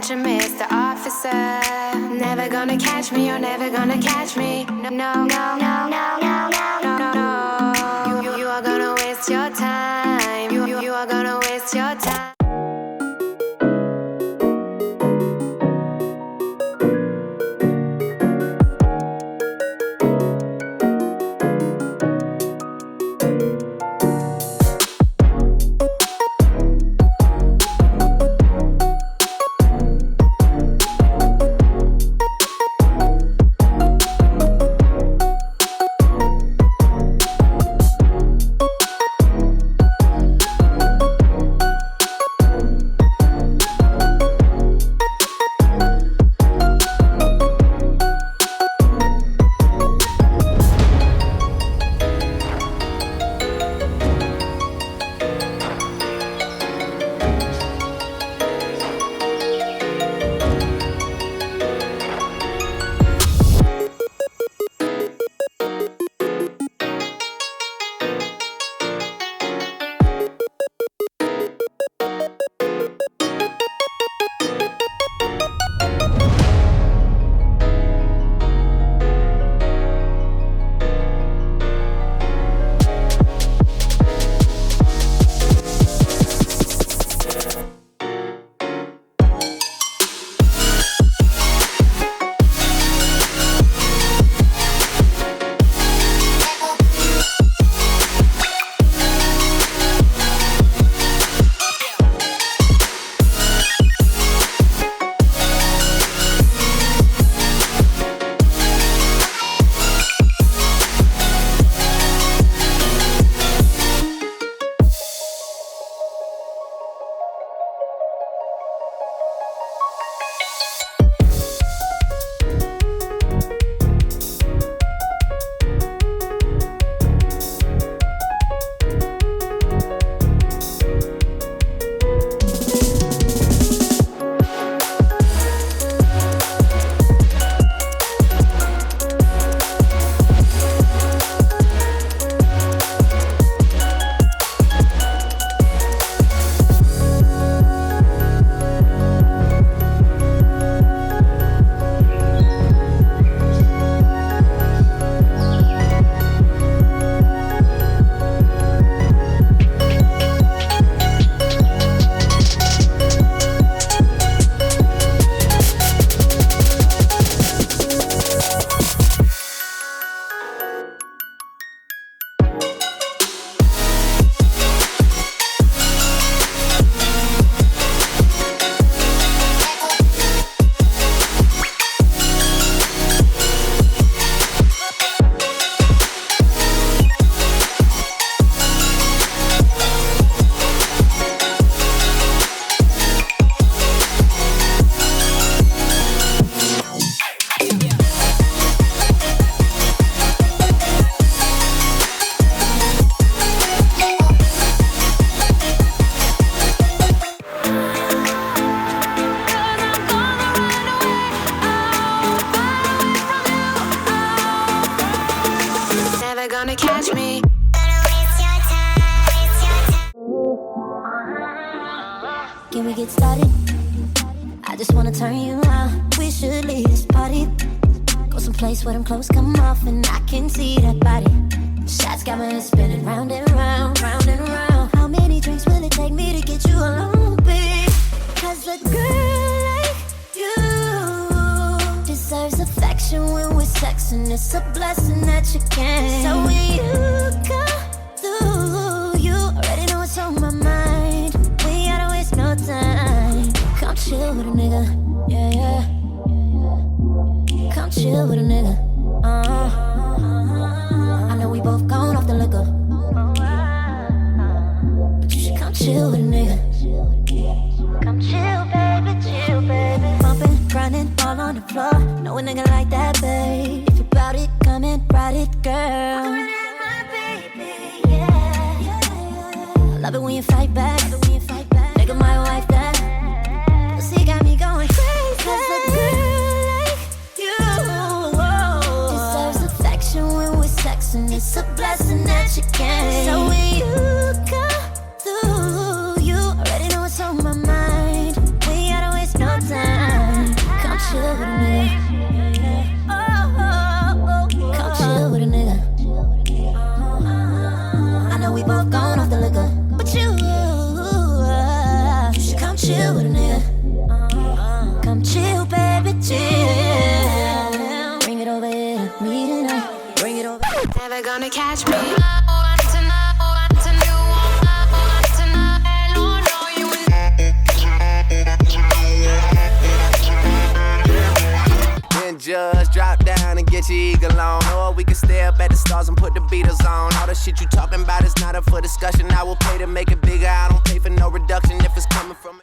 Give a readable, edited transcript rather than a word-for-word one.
attention, Mr. Officer. Never gonna catch me, you're never gonna catch me. No, no, no, no, no, no, no, no, no. You are gonna waste your time. You are gonna waste your time. Gonna catch me. Can we get started? I just wanna turn you on. We should leave this party. Go someplace where them clothes come off and I can see that body. Shots got my head spinning round and round, round and round. How many drinks will it take me to get you alone, babe? Cause a girl like you deserves affection when we're sexing. It's a blessing that you can. So when you come through, you already know what's on my mind. We gotta waste no time. Come chill with a nigga, yeah, yeah. Come chill with a nigga, I know we both gone off the liquor, but you should come chill with a nigga. Come chill, baby. Bumping, grinding, all on the floor. Know a nigga like that, babe. If you bout it, come and ride it, girl. I love it when you fight back. Nigga, my wife that. Pussy got me going crazy. Cause a girl like you deserves affection when we're sexing. It's a blessing that you can. So when you come through, you already know what's on my mind. We gotta waste no time. nigga. Come chill, baby, chill. Bring it over here to me tonight. Bring it over. Never gonna catch me. Just drop down and get your eagle on. Or we can stay up at the stars and put the Beatles on. All the shit you talking about is not up for discussion. I will pay to make it bigger. I don't pay for no reduction if it's coming from